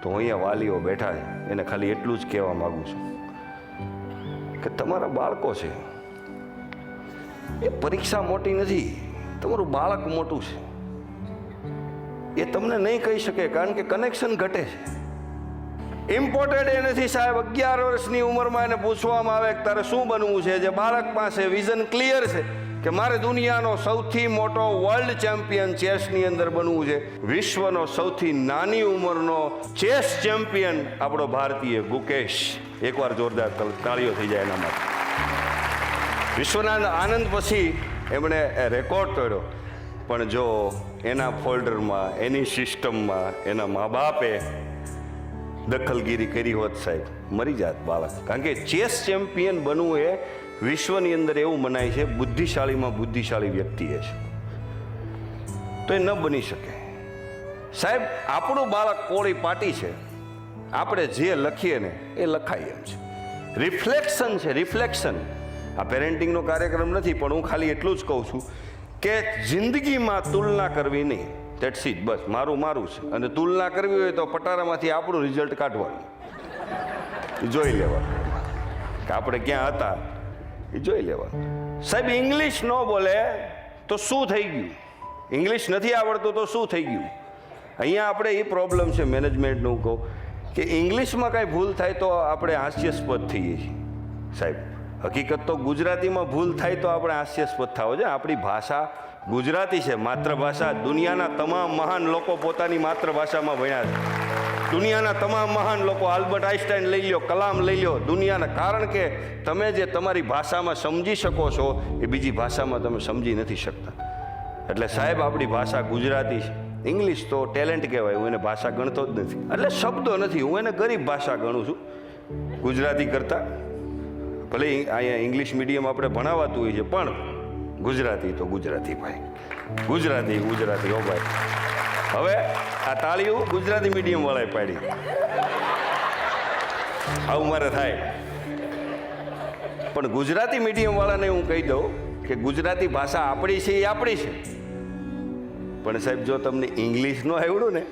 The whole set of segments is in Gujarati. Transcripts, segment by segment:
તો હું અહીંયા વાલીઓ બેઠા છે એને ખાલી એટલું જ કહેવા માગું છું કે તમારા બાળકો છે એ પરીક્ષા મોટી નથી, તમારું બાળક મોટું છે. એ તમને નહીં કહી શકે કારણ કે કનેક્શન ઘટે છે. ઇમ્પોર્ટેન્ટ એ નથી સાહેબ 11 વર્ષની ઉંમરમાં એને પૂછવામાં આવે કે તારે શું બનવું છે. જે બાળક પાસે વિઝન ક્લિયર છે કે મારે દુનિયાનો સૌથી મોટો વર્લ્ડ ચેમ્પિયન ચેસની અંદર બનવું છે, વિશ્વનો સૌથી નાની ઉંમરનો ચેસ ચેમ્પિયન આપણો ભારતીય ગુકેશ, એકવાર જોરદાર તાળીઓ થઈ જાય એના માટે. વિશ્વના આનંદ પછી એમણે રેકોર્ડ તોડ્યો, પણ જો એના ફોલ્ડરમાં એની સિસ્ટમમાં એના મા બાપે દખલગીરી કરી હોત સાહેબ, મરી જાત બાળક. કારણ કે ચેસ ચેમ્પિયન બનવું એ વિશ્વની અંદર એવું મનાય છે બુદ્ધિશાળીમાં બુદ્ધિશાળી વ્યક્તિ એ છે, તો એ ન બની શકે સાહેબ. આપણું બાળક કોળી પાટી છે, આપણે જે લખીએ ને એ લખાય એમ છે. રિફ્લેક્શન છે, રિફ્લેક્શન. આ પેરેન્ટિંગનો કાર્યક્રમ નથી, પણ હું ખાલી એટલું જ કહું છું કે જિંદગીમાં તુલના કરવી નહીં. ધેટ્સ ઇટ, બસ. મારું છે, અને તુલના કરવી હોય તો પટારામાંથી આપણું રિઝલ્ટ કાઢવાનું, જોઈ લેવાનું કે આપણે ક્યાં હતા, એ જોઈ લેવાનું. સાહેબ ઇંગ્લિશ ન બોલે તો શું થઈ ગયું? ઇંગ્લિશ નથી આવડતું તો શું થઈ ગયું? અહીંયા આપણે એ પ્રોબ્લેમ છે મેનેજમેન્ટનું કહું કે ઇંગ્લિશમાં કાંઈ ભૂલ થાય તો આપણે હાસ્યાસ્પદ થઈએ છીએ સાહેબ. હકીકત તો ગુજરાતીમાં ભૂલ થાય તો આપણે હાસ્યાસ્પદ થાવ છે. આપણી ભાષા ગુજરાતી છે, માતૃભાષા. દુનિયાના તમામ મહાન લોકો પોતાની માતૃભાષામાં ભણ્યા છે. દુનિયાના તમામ મહાન લોકો, આલ્બર્ટ આઇન્સ્ટાઈન લઈ લો, કલામ લઈ લો, દુનિયાના. કારણ કે તમે જે તમારી ભાષામાં સમજી શકો છો એ બીજી ભાષામાં તમે સમજી નથી શકતા. એટલે સાહેબ આપણી ભાષા ગુજરાતી છે. ઇંગ્લિશ તો ટેલેન્ટ કહેવાય, હું એને ભાષા ગણતો જ નથી. એટલે શબ્દો નથી, હું એને ગરીબ ભાષા ગણું છું ગુજરાતી કરતાં. ભલે અહીંયા ઇંગ્લિશ મીડિયમ આપણે ભણાવાતું હોય છે, પણ ગુજરાતી તો ગુજરાતી ભાઈ, ગુજરાતી હો ભાઈ. હવે આ તાળીઓ ગુજરાતી મીડિયમ વાળાએ પાડી, આવું મારે થાય. પણ ગુજરાતી મીડિયમ વાળાને હું કહી દઉં કે ગુજરાતી ભાષા આપણી છે એ આપણી છે, પણ સાહેબ જો તમને ઇંગ્લિશ ન આવડ્યું ને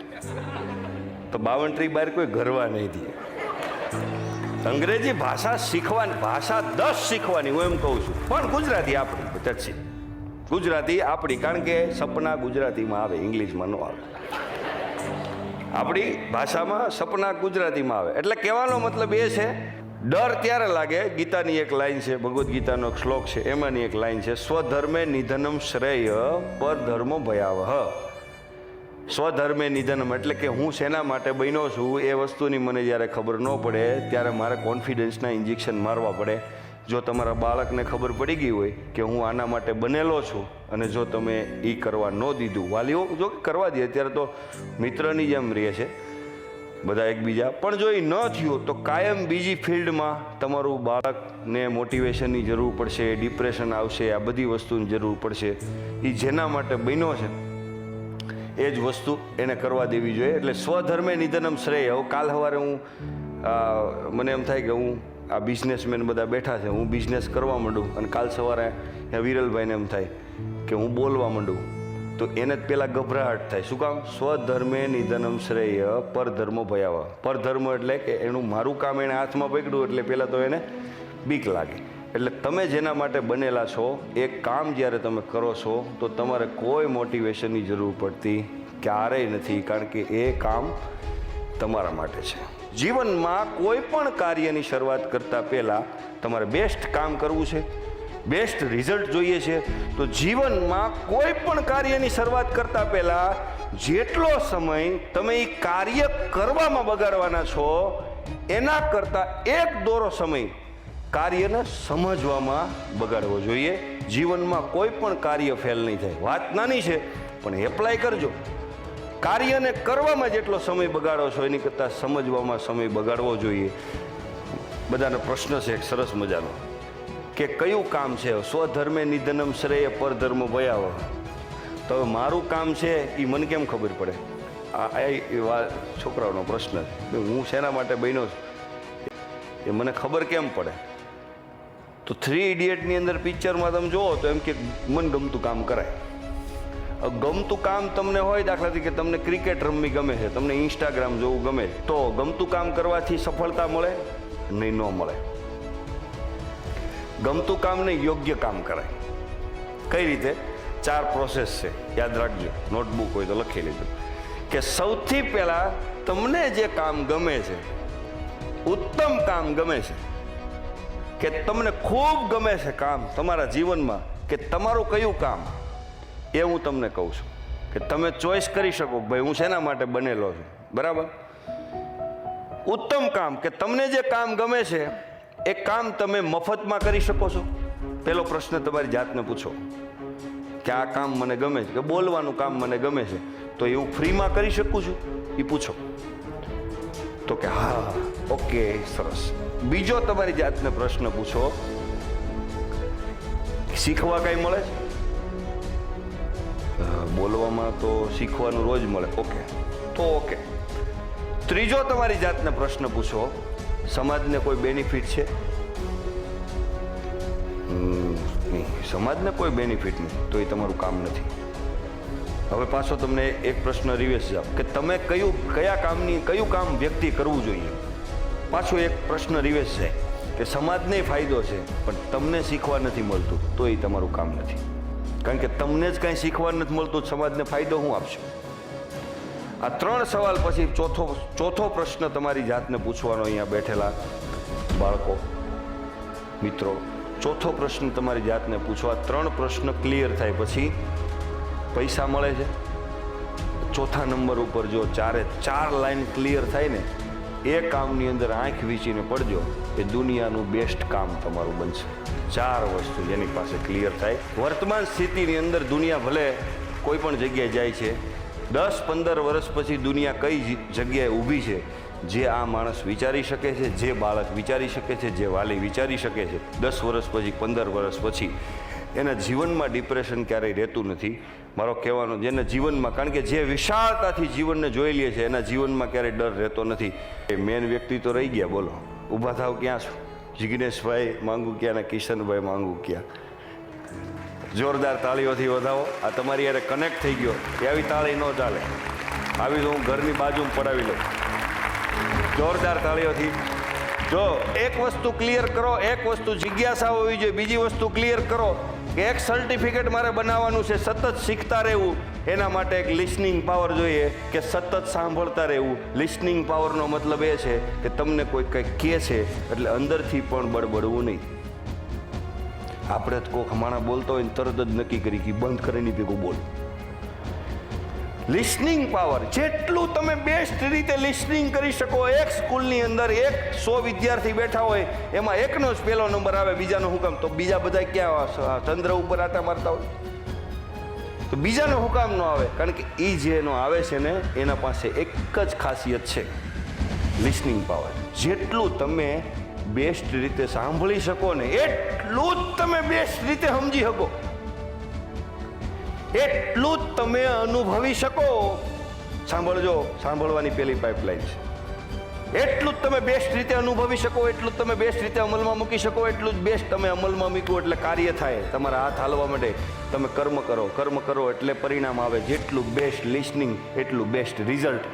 તો 52 બહાર કોઈ ઘરવા નહીં દે. અંગ્રેજી ભાષા શીખવાની, ભાષા 10 શીખવાની, હું એમ કહું છું, પણ ગુજરાતી આપણી ચર્ચી, ગુજરાતી આપણી. કારણ કે સપના ગુજરાતીમાં આવે, ઇંગ્લિશમાં ન આવે. આપણી ભાષામાં સપના ગુજરાતીમાં આવે. એટલે કહેવાનો મતલબ એ છે, ડર ત્યારે લાગે. ગીતાની એક લાઈન છે, ભગવદ્ ગીતાનો એક શ્લોક છે, એમાંની એક લાઈન છે, સ્વધર્મે નિધનમ શ્રેય પરધર્મો ભયાવહ. સ્વધર્મે નિધનમ એટલે કે હું શેના માટે બન્યો છું એ વસ્તુની મને જ્યારે ખબર ન પડે ત્યારે મારે કોન્ફિડન્સના ઇન્જેક્શન મારવા પડે. જો તમારા બાળકને ખબર પડી ગઈ હોય કે હું આના માટે બનેલો છું, અને જો તમે એ કરવા ન દીધું, વાલીઓ જો કરવા દે, અત્યારે તો મિત્રની જેમ રહે છે બધા એકબીજા, પણ જો એ ન થયું તો કાયમ બીજી ફિલ્ડમાં તમારું બાળકને મોટિવેશનની જરૂર પડશે, ડિપ્રેશન આવશે, આ બધી વસ્તુની જરૂર પડશે. એ જેના માટે બન્યો છે એ જ વસ્તુ એને કરવા દેવી જોઈએ. એટલે સ્વધર્મે નિધનમ શ્રેય. હવે કાલ સવારે હું મને એમ થાય કે હું આ બિઝનેસમેન બધા બેઠા છે, હું બિઝનેસ કરવા માંડું, અને કાલ સવારે વિરલભાઈને એમ થાય કે હું બોલવા માંડું, તો એને જ પહેલાં ગભરાહટ થાય. શું કામ? સ્વધર્મે નિધનમ શ્રેય પરધર્મો ભયાવહ. પરધર્મ એટલે કે એનું મારું કામ એણે હાથમાં પકડ્યું એટલે પહેલાં તો એને બીક લાગે. એટલે તમે જેના માટે બનેલા છો એ કામ જ્યારે તમે કરો છો તો તમારે કોઈ મોટિવેશનની જરૂર પડતી ક્યારેય નથી, કારણ કે એ કામ તમારા માટે છે. જીવનમાં કોઈ પણ કાર્યની શરૂઆત કરતાં પહેલાં તમારે બેસ્ટ કામ કરવું છે, બેસ્ટ રિઝલ્ટ જોઈએ છે. તો જીવનમાં કોઈ પણ કાર્યની શરૂઆત કરતાં પહેલાં જેટલો સમય તમે એ કાર્ય કરવામાં બગાડવાના છો એના કરતાં 1 દોરો સમય કાર્યને સમજવામાં બગાડવો જોઈએ. જીવનમાં કોઈ પણ કાર્ય ફેલ નહીં થાય. વાત નાની છે પણ એપ્લાય કરજો. કાર્યને કરવામાં જેટલો સમય બગાડો છો એની કરતાં સમજવામાં સમય બગાડવો જોઈએ. બધાનો પ્રશ્ન છે એક સરસ મજાનો કે કયું કામ છે? સ્વધર્મે નિધનમ શ્રેય પરધર્મ ભયાવહ. તો હવે મારું કામ છે એ મને કેમ ખબર પડે? આ છોકરાઓનો પ્રશ્ન છે. હું શેના માટે બન્યો છું એ મને ખબર કેમ પડે? તો 3 ઇડિયટની અંદર પિક્ચરમાં તમે જુઓ તો એમ કે મનગમતું કામ કરાય. ગમતું કામ તમને હોય, દાખલા તરીકે તમને ક્રિકેટ રમવી ગમે છે, તમને ઇન્સ્ટાગ્રામ જોવું ગમે છે, તો ગમતું કામ કરવાથી સફળતા મળે નહીં? ન મળે. ગમતું કામ ને યોગ્ય કામ કરાય. કઈ રીતે? 4 પ્રોસેસ છે, યાદ રાખજો, નોટબુક હોય તો લખી લેજો. કે સૌથી પહેલા તમને જે કામ ગમે છે, ઉત્તમ કામ ગમે છે, કે તમને ખૂબ ગમે છે કામ તમારા જીવનમાં, કે તમારું કયું કામ, એ હું તમને કહું છું કે તમે ચોઈસ કરી શકો ભાઈ હું શેના માટે બનેલો છું. બરાબર? ઉત્તમ કામ, કે તમને જે કામ ગમે છે એ કામ તમે મફતમાં કરી શકો છો. પહેલો પ્રશ્ન તમારી જાતને પૂછો કે આ કામ મને ગમે છે, કે બોલવાનું કામ મને ગમે છે, તો એ હું ફ્રીમાં કરી શકું છું? એ પૂછો. તો કે હા, ઓકે, સરસ. બીજો તમારી જાતને પ્રશ્ન પૂછો, શીખવા કઈ મળે છે? બોલવામાં તો શીખવાનું રોજ મળે. ઓકે, તો ઓકે. ત્રીજો તમારી જાતને પ્રશ્ન પૂછો, સમાજને કોઈ બેનિફિટ છે? નહીં, સમાજને કોઈ બેનિફિટ નહીં, તો એ તમારું કામ નથી. હવે પાછો તમને એક પ્રશ્ન રિવેસ જાઓ કે તમે કયું કામ વ્યક્તિ કરવું જોઈએ. પાછો એક પ્રશ્ન રિવેસ જાય કે સમાજને ફાયદો છે પણ તમને શીખવા નથી મળતું, તો એ તમારું કામ નથી. કારણ કે તમને જ કાંઈ શીખવા નથી મળતું, સમાજને ફાયદો શું આપશો? આ 3 સવાલ પછી ચોથો પ્રશ્ન તમારી જાતને પૂછવાનો, અહીંયા બેઠેલા બાળકો, મિત્રો, ચોથો પ્રશ્ન તમારી જાતને પૂછો. આ 3 પ્રશ્ન ક્લિયર થાય પછી પૈસા મળે છે. ચોથા નંબર ઉપર જો 4 લાઈન ક્લિયર થાય ને, એ કામની અંદર આંખ વીંચીને પડજો, એ દુનિયાનું બેસ્ટ કામ તમારું બનશે. 4 વસ્તુ જેની પાસે ક્લિયર થાય. વર્તમાન સ્થિતિની અંદર દુનિયા ભલે કોઈ પણ જગ્યાએ જાય છે, 10-15 વર્ષ પછી દુનિયા કઈ જગ્યાએ ઊભી છે, જે આ માણસ વિચારી શકે છે, જે બાળક વિચારી શકે છે, જે વાલી વિચારી શકે છે. 10 વર્ષ પછી, 15 વર્ષ પછી એના જીવનમાં ડિપ્રેશન ક્યારેય રહેતું નથી. મારો કહેવાનો, જેના જીવનમાં, કારણ કે જે વિશાળતાથી જીવનને જોઈ લે છે, એના જીવનમાં ક્યારેય ડર રહેતો નથી. એ મેન વ્યક્તિ તો રહી ગયા. બોલો, ઊભા થાવ. ક્યાં છો? જિગ્નેશભાઈ માંગુકિયા અને કિશનભાઈ માંગુકિયા. જોરદાર તાળીઓથી વધાવો. આ તમારી યારે કનેક્ટ થઈ ગયો. એવી તાળી ન ચાલે. આવી તો હું ઘરની બાજુમાં પડાવી લઉં. જોરદાર તાળીઓથી. જો એક વસ્તુ ક્લિયર કરો, એક વસ્તુ જિજ્ઞાસા હોવી જોઈએ. બીજી વસ્તુ ક્લિયર કરો કે એક સર્ટિફિકેટ મારે બનાવવાનું છે, સતત શીખતા રહેવું. એના માટે એક લિસનિંગ પાવર જોઈએ, કે સતત સાંભળતા રહેવું. લિસનિંગ પાવરનો મતલબ એ છે કે તમને કોઈ કંઈક કહે છે એટલે અંદરથી પણ બળબડવું નહીં. આપણે કોઈક હમણાં બોલતો હોય ને તરત જ નક્કી કરી કે બંધ કરીને ભેગું બોલ. લિસનિંગ પાવર, જેટલું તમે બેસ્ટ રીતે લિસનિંગ કરી શકો. એક સ્કૂલની અંદર 100 વિદ્યાર્થી બેઠા હોય, એમાં એકનો જ પહેલો નંબર આવે, બીજાનો હું કામ? તો બીજા બધા ક્યાં ચંદ્ર ઉપર આટા મારતા હોય? તો બીજાનો હું કામ ન આવે? કારણ કે એ જેનો આવે છે ને, એના પાસે એક જ ખાસિયત છે, લિસનિંગ પાવર. જેટલું તમે બેસ્ટ રીતે સાંભળી શકો ને, એટલું જ તમે બેસ્ટ રીતે સમજી શકો, એટલું જ તમે અનુભવી શકો. સાંભળજો, સાંભળવાની પહેલી પાઇપલાઇન છે. એટલું જ તમે બેસ્ટ રીતે અનુભવી શકો, એટલું જ તમે બેસ્ટ રીતે અમલમાં મૂકી શકો. એટલું જ બેસ્ટ તમે અમલમાં મૂકો એટલે કાર્ય થાય, તમારા હાથ હાલવા માટે. તમે કર્મ કરો એટલે પરિણામ આવે. જેટલું બેસ્ટ લિસનિંગ એટલું બેસ્ટ રિઝલ્ટ.